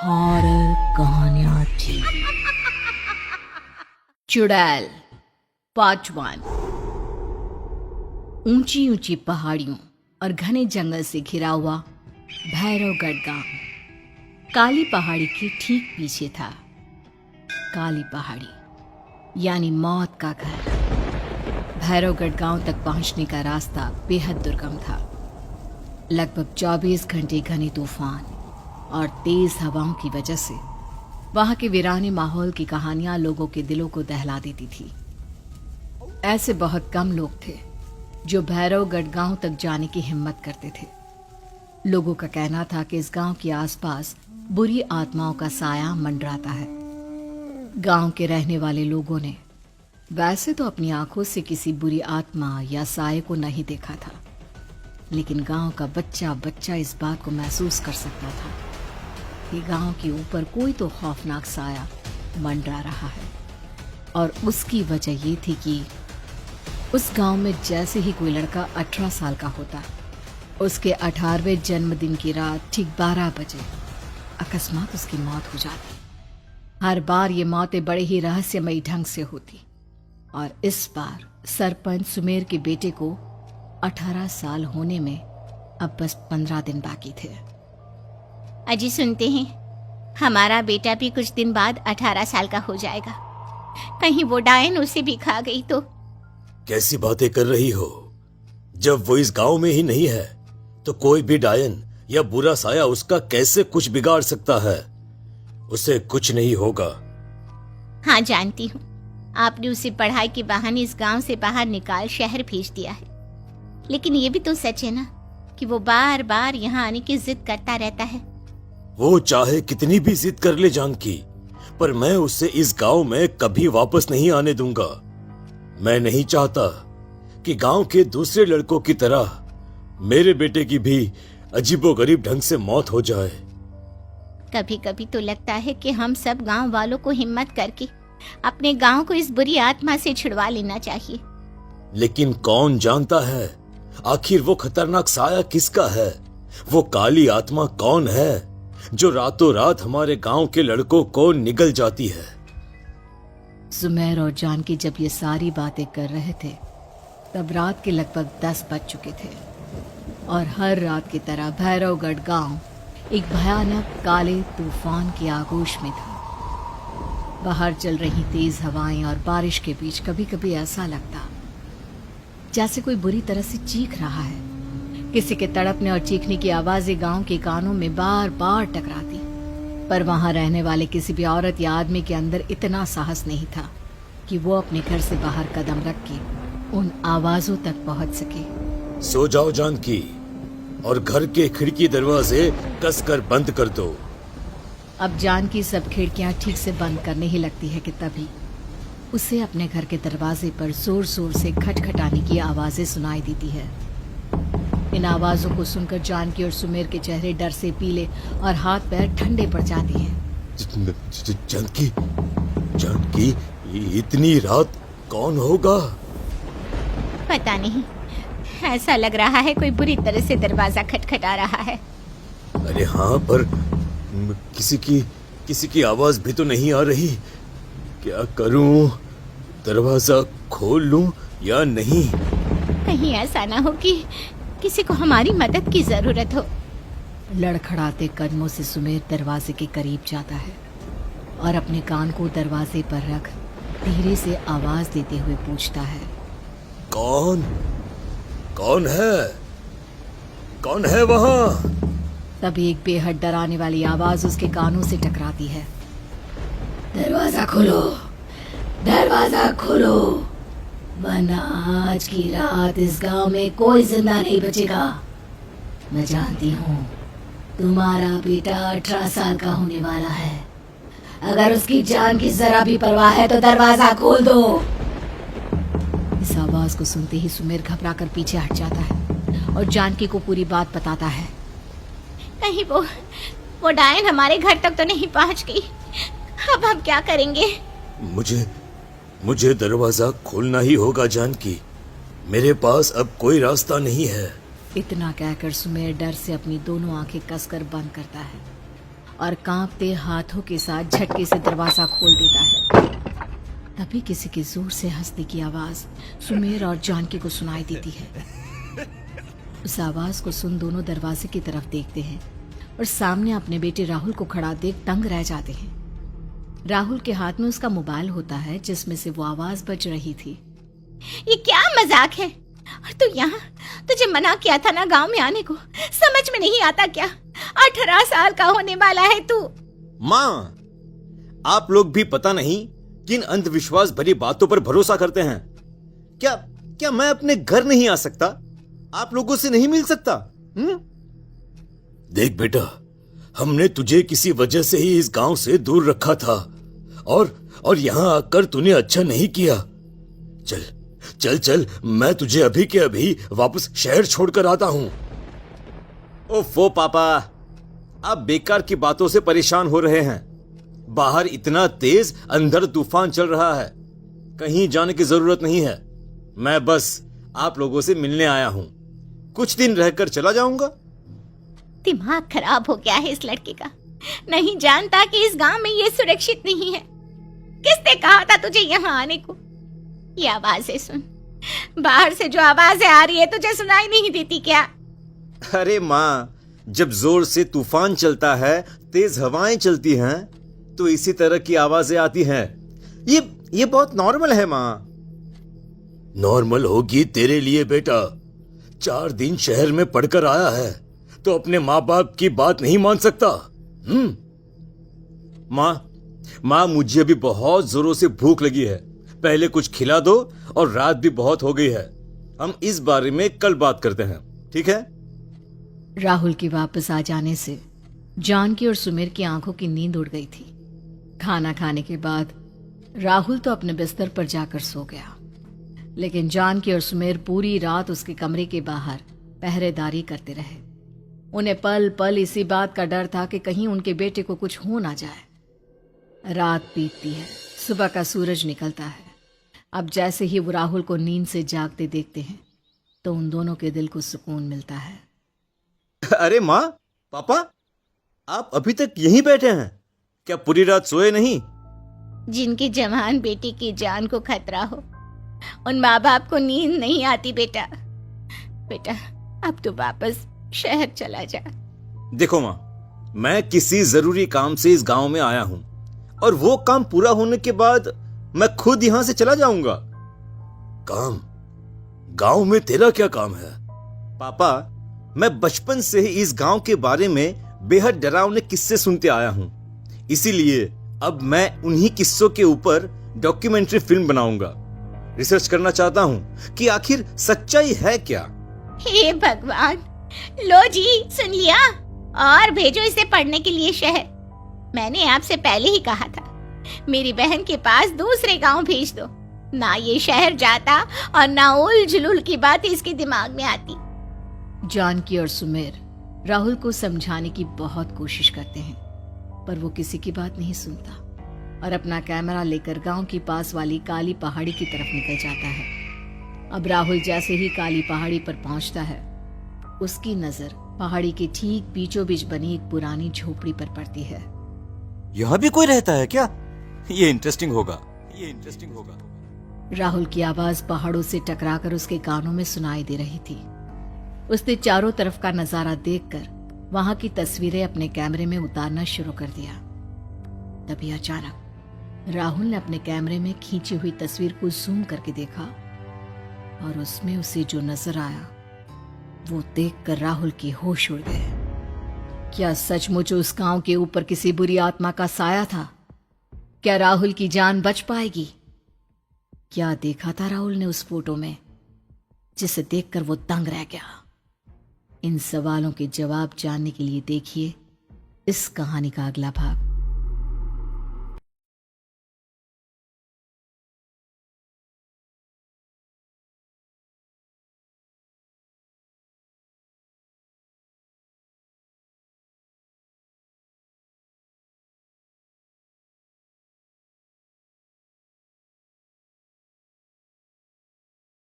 Horror कहानियां थी। चुड़ैल पार्ट 1। ऊंची ऊंची पहाड़ियों और घने जंगल से घिरा हुआ भैरवगढ़ गांव काली पहाड़ी के ठीक पीछे था। काली पहाड़ी यानी मौत का घर। भैरवगढ़ गांव तक पहुंचने का रास्ता बेहद दुर्गम था। लगभग 24 घंटे घने तूफान और तेज हवाओं की वजह से वहां के वीराने माहौल की कहानियां लोगों के दिलों को दहला देती थी। ऐसे बहुत कम लोग थे जो भैरवगढ़ गांव तक जाने की हिम्मत करते थे। लोगों का कहना था कि इस गांव के आसपास बुरी आत्माओं का साया मंडराता है। गांव के रहने वाले लोगों ने वैसे तो अपनी आंखों से किसी बुरी आत्मा या साये को नहीं देखा था, लेकिन गांव का बच्चा बच्चा इस बात को महसूस कर सकता था कि गांव के ऊपर कोई तो खौफनाक साया मंडरा रहा है। और उसकी वजह ये थी कि उस गांव में जैसे ही कोई लड़का 18 साल का होता, उसके 18वें जन्मदिन की रात ठीक 12 बजे अकस्मात उसकी मौत हो जाती। हर बार ये मौतें बड़े ही रहस्यमयी ढंग से होती और इस बार सरपंच सुमेर के बेटे को 18 साल होने में अब बस 15 दिन बाकी थे। अजी सुनते हैं, हमारा बेटा भी कुछ दिन बाद 18 साल का हो जाएगा। कहीं वो डायन उसे भी खा गई तो। कैसी बातें कर रही हो? जब वो इस गांव में ही नहीं है तो कोई भी डायन या बुरा साया उसका कैसे कुछ बिगाड़ सकता है? उसे कुछ नहीं होगा। हाँ जानती हूँ, आपने उसे पढ़ाई के बहाने इस गांव से बाहर निकाल शहर भेज दिया है, लेकिन ये भी तो सच है ना कि वो बार बार यहाँ आने की जिद करता रहता है। वो चाहे कितनी भी जिद कर ले जानकी, पर मैं उसे इस गांव में कभी वापस नहीं आने दूंगा। मैं नहीं चाहता कि गांव के दूसरे लड़कों की तरह मेरे बेटे की भी अजीबोगरीब ढंग से मौत हो जाए। कभी कभी तो लगता है कि हम सब गांव वालों को हिम्मत करके अपने गांव को इस बुरी आत्मा से छुड़वा लेना चाहिए। लेकिन कौन जानता है आखिर वो खतरनाक साया किसका है? वो काली आत्मा कौन है जो रातों रात हमारे गांव के लड़कों को निगल जाती है? सुमेर और जानकी जब ये सारी बातें कर रहे थे तब रात के लगभग 10 बज चुके थे और हर रात की तरह भैरवगढ़ गांव एक भयानक काले तूफान की आगोश में था। बाहर चल रही तेज हवाएं और बारिश के बीच कभी कभी ऐसा लगता जैसे कोई बुरी तरह से चीख रहा है। किसी के तड़पने और चीखने की आवाजें गांव के कानों में बार बार टकराती, पर वहां रहने वाले किसी भी औरत या आदमी के अंदर इतना साहस नहीं था कि वो अपने घर से बाहर कदम रख के उन आवाजों तक पहुंच सके। सो जाओ जानकी और घर के खिड़की दरवाजे कसकर बंद कर दो। अब जानकी सब खिड़कियां ठीक से बंद करने ही लगती है कि तभी उसे अपने घर के दरवाजे पर जोर जोर से खटखटाने की आवाजें सुनाई देती है। इन आवाजों को सुनकर जानकी और सुमेर के चेहरे डर से पीले और हाथ पैर ठंडे पड़ जाते हैं। जानकी, जानकी, इतनी रात कौन होगा? पता नहीं, ऐसा लग रहा है कोई बुरी तरह से दरवाजा खटखटा रहा है। अरे हाँ, पर किसी की आवाज भी तो नहीं आ रही। क्या करूं? दरवाजा खोल लूं या नहीं? कहीं ऐसा ना हो कि किसी को हमारी मदद की जरूरत हो। लड़खड़ाते कदमों से सुमेर दरवाजे के करीब जाता है और अपने कान को दरवाजे पर रख धीरे से आवाज देते हुए पूछता है, कौन कौन है? कौन है वहां? तभी एक बेहद डराने वाली आवाज उसके कानों से टकराती है। दरवाजा खोलो, दरवाजा खोलो, वरना आज की रात इस गांव में कोई जिंदा नहीं बचेगा। मैं जानती हूँ तुम्हारा बेटा 18 साल का होने वाला है। अगर उसकी जान की जरा भी परवाह है तो दरवाजा खोल दो। इस आवाज को सुनते ही सुमेर घबरा कर पीछे हट जाता है और जानकी को पूरी बात बताता है। कहीं वो डायन हमारे घर तक तो नहीं पहुंच गई? अब हम क्या करेंगे? मुझे दरवाजा खोलना ही होगा जानकी। मेरे पास अब कोई रास्ता नहीं है। इतना कहकर सुमेर डर से अपनी दोनों आंखें कसकर बंद करता है और कांपते हाथों के साथ झटके से दरवाजा खोल देता है। तभी किसी के जोर से हंसने की आवाज सुमेर और जानकी को सुनाई देती है। उस आवाज को सुन दोनों दरवाजे की तरफ देखते हैं और सामने अपने बेटे राहुल को खड़ा देख दंग रह जाते हैं। राहुल के हाथ में उसका मोबाइल होता है जिसमें से वो आवाज बज रही थी। ये क्या मजाक है? और तू यहाँ, तुझे मना किया था ना गांव में आने को, समझ में नहीं आता क्या? 18 साल का होने वाला है तू। माँ, आप लोग भी पता नहीं किन अंधविश्वास भरी बातों पर भरोसा करते हैं। क्या क्या मैं अपने घर नहीं आ सकता? आप लोगों से नहीं मिल सकता? देख बेटा, हमने तुझे किसी वजह से ही इस गांव से दूर रखा था और यहां आकर तूने अच्छा नहीं किया। चल चल चल, मैं तुझे अभी के अभी वापस शहर छोड़कर आता हूं। ओफो पापा, आप बेकार की बातों से परेशान हो रहे हैं। बाहर इतना तेज अंधड़ तूफान चल रहा है, कहीं जाने की जरूरत नहीं है। मैं बस आप लोगों से मिलने आया हूं, कुछ दिन रहकर चला जाऊंगा। दिमाग खराब हो गया है इस लड़के का, नहीं जानता कि इस गांव में ये सुरक्षित नहीं है। किसने कहा था तुझे यहाँ आने को? ये आवाजें सुन, बाहर से जो आवाजें आ रही है तुझे सुनाई नहीं देती क्या? अरे माँ, जब जोर से तूफान चलता है, तेज हवाएं चलती हैं, तो इसी तरह की आवाजें आती हैं। ये बहुत नॉर्मल है माँ। नॉर्मल होगी तेरे लिए बेटा। 4 दिन शहर में पढ़कर आया है तो अपने माँ बाप की बात नहीं मान सकता। माँ, मुझे अभी बहुत जोरों से भूख लगी है, पहले कुछ खिला दो, और रात भी बहुत हो गई है। हम इस बारे में कल बात करते हैं, ठीक है? राहुल के वापस आ जाने से जानकी और सुमेर की आंखों की नींद उड़ गई थी। खाना खाने के बाद राहुल तो अपने बिस्तर पर जाकर सो गया, लेकिन जानकी और सुमेर पूरी रात उसके कमरे के बाहर पहरेदारी करते रहे। उन्हें पल पल इसी बात का डर था कि कहीं उनके बेटे को कुछ हो ना जाए। रात बीतती है, सुबह का सूरज निकलता है। अब जैसे ही वो राहुल को नींद से जागते देखते हैं तो उन दोनों के दिल को सुकून मिलता है। अरे माँ, पापा, आप अभी तक यहीं बैठे हैं? क्या पूरी रात सोए नहीं? जिनकी जवान बेटी की जान को खतरा हो, उन माँ बाप को नींद नहीं आती बेटा। बेटा, अब तो वापस शहर चला जा। देखो माँ, मैं किसी जरूरी काम से इस गांव में आया हूं, और वो काम पूरा होने के बाद मैं खुद यहां से चला जाऊंगा। काम? गांव में तेरा क्या काम है? पापा, मैं बचपन से ही इस गांव के बारे में बेहद डरावने किस्से सुनते आया हूं, इसीलिए अब मैं उन्हीं किस्सों के ऊपर डॉक्यूमेंट्री फिल्म बनाऊंगा। रिसर्च करना चाहता हूं कि आखिर सच्चाई है क्या। हे भगवान, लो जी, सुन लिया, और भेजो इसे पढ़ने के लिए शहर। मैंने आपसे पहले ही कहा था, मेरी बहन के पास दूसरे गांव भेज दो। ना ये शहर जाता और ना उल जुलूल की बात इसके दिमाग में आती। जानकी और सुमेर राहुल को समझाने की बहुत कोशिश करते हैं, पर वो किसी की बात नहीं सुनता और अपना कैमरा लेकर गांव की पास वाली काली पहाड़ी की तरफ निकल जाता है। अब राहुल जैसे ही काली पहाड़ी पर पहुंचता है, उसकी नजर पहाड़ी के ठीक बीचों बीच बनी एक पुरानी झोपड़ी पर पड़ती है। यहाँ भी कोई रहता है क्या? ये इंटरेस्टिंग होगा। राहुल की आवाज पहाड़ों से टकराकर उसके कानों में सुनाई दे रही थी। उसने चारों तरफ का नजारा देखकर वहां की तस्वीरें अपने कैमरे में उतारना शुरू कर दिया। तभी अचानक राहुल ने अपने कैमरे में खींची हुई तस्वीर को जूम करके देखा, और उसमें उसे जो नजर आया वो देखकर राहुल की होश उड़ गए। क्या सचमुच उस गांव के ऊपर किसी बुरी आत्मा का साया था? क्या राहुल की जान बच पाएगी? क्या देखा था राहुल ने उस फोटो में जिसे देखकर वो दंग रह गया? इन सवालों के जवाब जानने के लिए देखिए इस कहानी का अगला भाग।